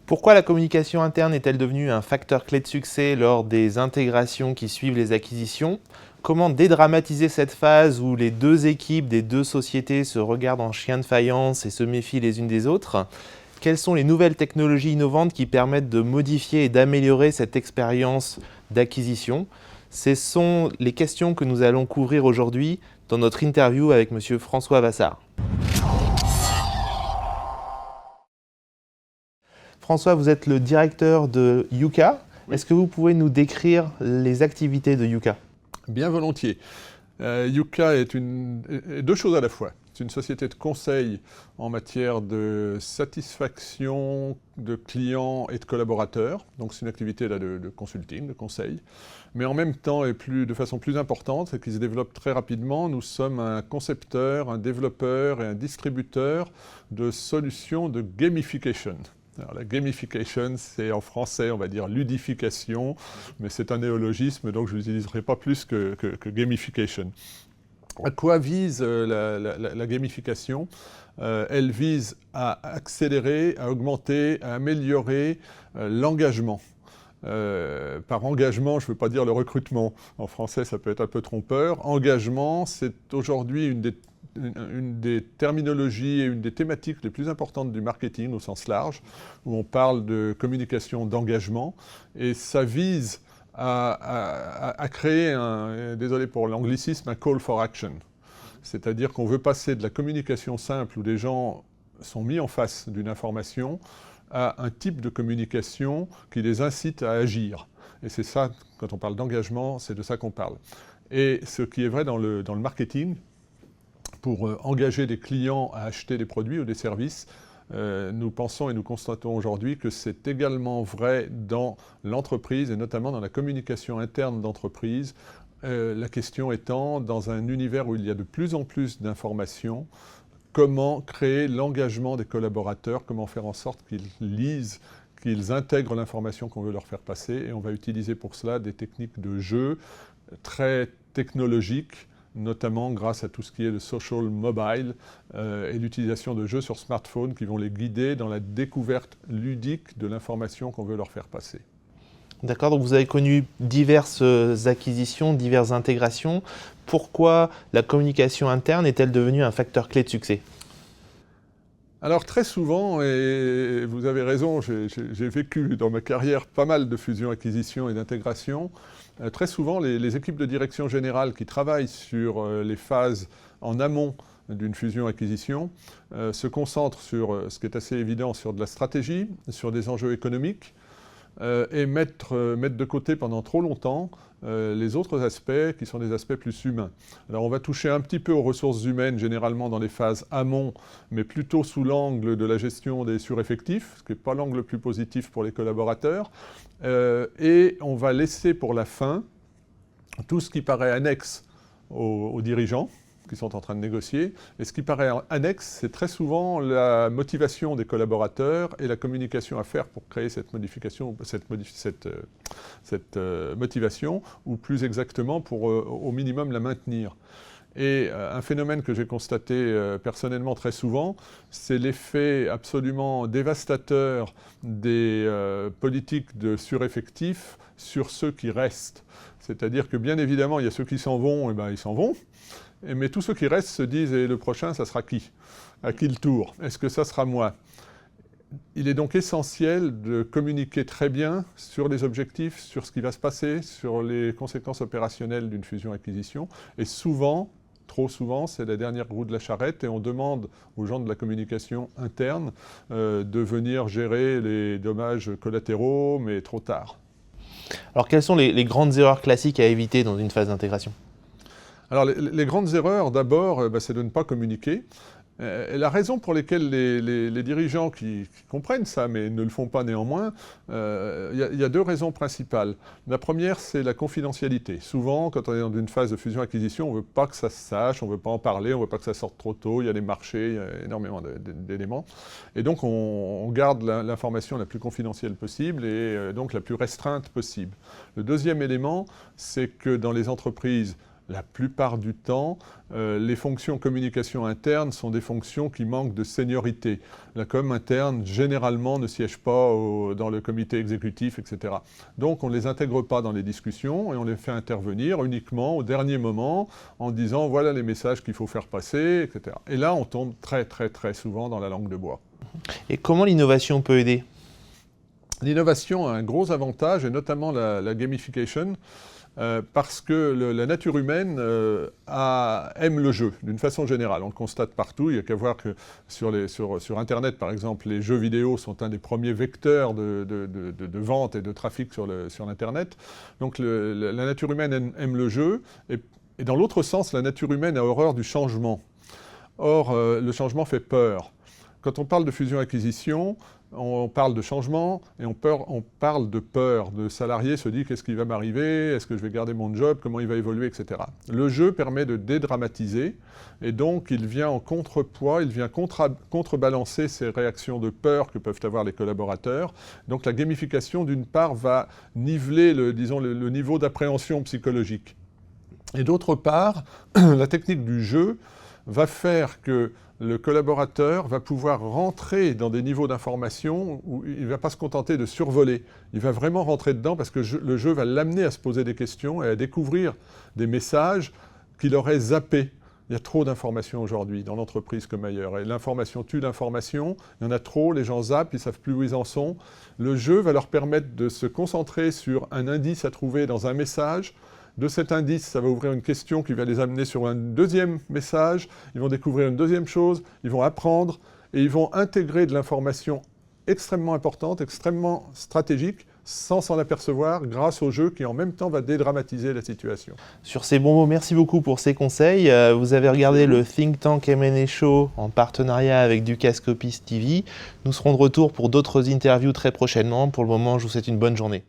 Pourquoi la communication interne est-elle devenue un facteur clé de succès lors des intégrations qui suivent les acquisitions? Comment dédramatiser cette phase où les deux équipes des deux sociétés se regardent en chien de faïence et se méfient les unes des autres? Quelles sont les nouvelles technologies innovantes qui permettent de modifier et d'améliorer cette expérience d'acquisition? Ce sont les questions que nous allons couvrir aujourd'hui dans notre interview avec M. François Vassart. François, vous êtes le directeur de Yuka. Oui. Est-ce que vous pouvez nous décrire les activités de Yuka? Bien volontiers. Yuka est deux choses à la fois. C'est une société de conseil en matière de satisfaction de clients et de collaborateurs. Donc c'est une activité là, de consulting, de conseil. Mais en même temps, et de façon plus importante, et qui se développe très rapidement, nous sommes un concepteur, un développeur et un distributeur de solutions de gamification. Alors, la gamification, c'est en français, on va dire ludification, mais c'est un néologisme, donc je ne l'utiliserai pas plus que gamification. À quoi vise la gamification? Elle vise à accélérer, à augmenter, à améliorer l'engagement. Par engagement, je ne veux pas dire le recrutement. En français, ça peut être un peu trompeur. Engagement, c'est aujourd'hui une des terminologies et une des thématiques les plus importantes du marketing au sens large, où on parle de communication d'engagement. Et ça vise à créer désolé pour l'anglicisme, un call for action. C'est-à-dire qu'on veut passer de la communication simple où des gens sont mis en face d'une information à un type de communication qui les incite à agir. Et c'est ça, quand on parle d'engagement, c'est de ça qu'on parle. Et ce qui est vrai dans le marketing, pour engager des clients à acheter des produits ou des services, nous pensons et nous constatons aujourd'hui que c'est également vrai dans l'entreprise et notamment dans la communication interne d'entreprise. La question étant, dans un univers où il y a de plus en plus d'informations, comment créer l'engagement des collaborateurs, comment faire en sorte qu'ils lisent, qu'ils intègrent l'information qu'on veut leur faire passer. Et on va utiliser pour cela des techniques de jeu très technologiques, notamment grâce à tout ce qui est le social mobile et l'utilisation de jeux sur smartphone qui vont les guider dans la découverte ludique de l'information qu'on veut leur faire passer. D'accord, donc vous avez connu diverses acquisitions, diverses intégrations. Pourquoi la communication interne est-elle devenue un facteur clé de succès? Alors très souvent, et vous avez raison, j'ai vécu dans ma carrière pas mal de fusions-acquisitions et d'intégrations. Très souvent, les équipes de direction générale qui travaillent sur les phases en amont d'une fusion-acquisition se concentrent sur, ce qui est assez évident, sur de la stratégie, sur des enjeux économiques, et mettre de côté pendant trop longtemps les autres aspects qui sont des aspects plus humains. Alors on va toucher un petit peu aux ressources humaines généralement dans les phases amont, mais plutôt sous l'angle de la gestion des sureffectifs, ce qui n'est pas l'angle le plus positif pour les collaborateurs. Et on va laisser pour la fin tout ce qui paraît annexe aux dirigeants qui sont en train de négocier. Et ce qui paraît annexe, c'est très souvent la motivation des collaborateurs et la communication à faire pour créer cette motivation, ou plus exactement pour au minimum la maintenir. Et un phénomène que j'ai constaté personnellement très souvent, c'est l'effet absolument dévastateur des politiques de sureffectifs sur ceux qui restent. C'est-à-dire que bien évidemment, il y a ceux qui s'en vont, et ben ils s'en vont. Mais tous ceux qui restent se disent, et le prochain, ça sera qui? À qui le tour? Est-ce que ça sera moi? Il est donc essentiel de communiquer très bien sur les objectifs, sur ce qui va se passer, sur les conséquences opérationnelles d'une fusion-acquisition. Et souvent, trop souvent, c'est la dernière roue de la charrette et on demande aux gens de la communication interne de venir gérer les dommages collatéraux, mais trop tard. Alors quelles sont les grandes erreurs classiques à éviter dans une phase d'intégration? Alors, les grandes erreurs, d'abord, c'est de ne pas communiquer. La raison pour laquelle les dirigeants qui comprennent ça, mais ne le font pas néanmoins, il y a deux raisons principales. La première, c'est la confidentialité. Souvent, quand on est dans une phase de fusion-acquisition, on ne veut pas que ça se sache, on ne veut pas en parler, on ne veut pas que ça sorte trop tôt, il y a des marchés, il y a énormément d'éléments. Et donc, on garde l'information la plus confidentielle possible et donc la plus restreinte possible. Le deuxième élément, c'est que dans les entreprises, la plupart du temps, les fonctions communication interne sont des fonctions qui manquent de seniorité. La com interne, généralement, ne siège pas dans le comité exécutif, etc. Donc, on ne les intègre pas dans les discussions et on les fait intervenir uniquement au dernier moment en disant « voilà les messages qu'il faut faire passer », etc. Et là, on tombe très, très, très souvent dans la langue de bois. Et comment l'innovation peut aider ? L'innovation a un gros avantage, et notamment la gamification, parce que la nature humaine aime le jeu, d'une façon générale. On le constate partout. Il n'y a qu'à voir que sur Internet, par exemple, les jeux vidéo sont un des premiers vecteurs de vente et de trafic sur l'Internet. Donc la nature humaine aime le jeu. Et dans l'autre sens, la nature humaine a horreur du changement. Or, le changement fait peur. Quand on parle de fusion-acquisition, on parle de changement et on parle de peur. Le salarié se dit qu'est-ce qui va m'arriver, est-ce que je vais garder mon job, comment il va évoluer, etc. Le jeu permet de dédramatiser et donc il vient en contrepoids, il vient contrebalancer ces réactions de peur que peuvent avoir les collaborateurs. Donc la gamification, d'une part, va niveler le niveau d'appréhension psychologique. Et d'autre part, la technique du jeu va faire que le collaborateur va pouvoir rentrer dans des niveaux d'information où il ne va pas se contenter de survoler. Il va vraiment rentrer dedans parce que le jeu va l'amener à se poser des questions et à découvrir des messages qu'il aurait zappés. Il y a trop d'informations aujourd'hui, dans l'entreprise comme ailleurs. Et l'information tue l'information, il y en a trop, les gens zappent, ils ne savent plus où ils en sont. Le jeu va leur permettre de se concentrer sur un indice à trouver dans un message. De cet indice, ça va ouvrir une question qui va les amener sur un deuxième message. Ils vont découvrir une deuxième chose, ils vont apprendre et ils vont intégrer de l'information extrêmement importante, extrêmement stratégique, sans s'en apercevoir, grâce au jeu qui en même temps va dédramatiser la situation. Sur ces bons mots, merci beaucoup pour ces conseils. Vous avez regardé le Think Tank M&A Show en partenariat avec Dukascopy TV. Nous serons de retour pour d'autres interviews très prochainement. Pour le moment, je vous souhaite une bonne journée.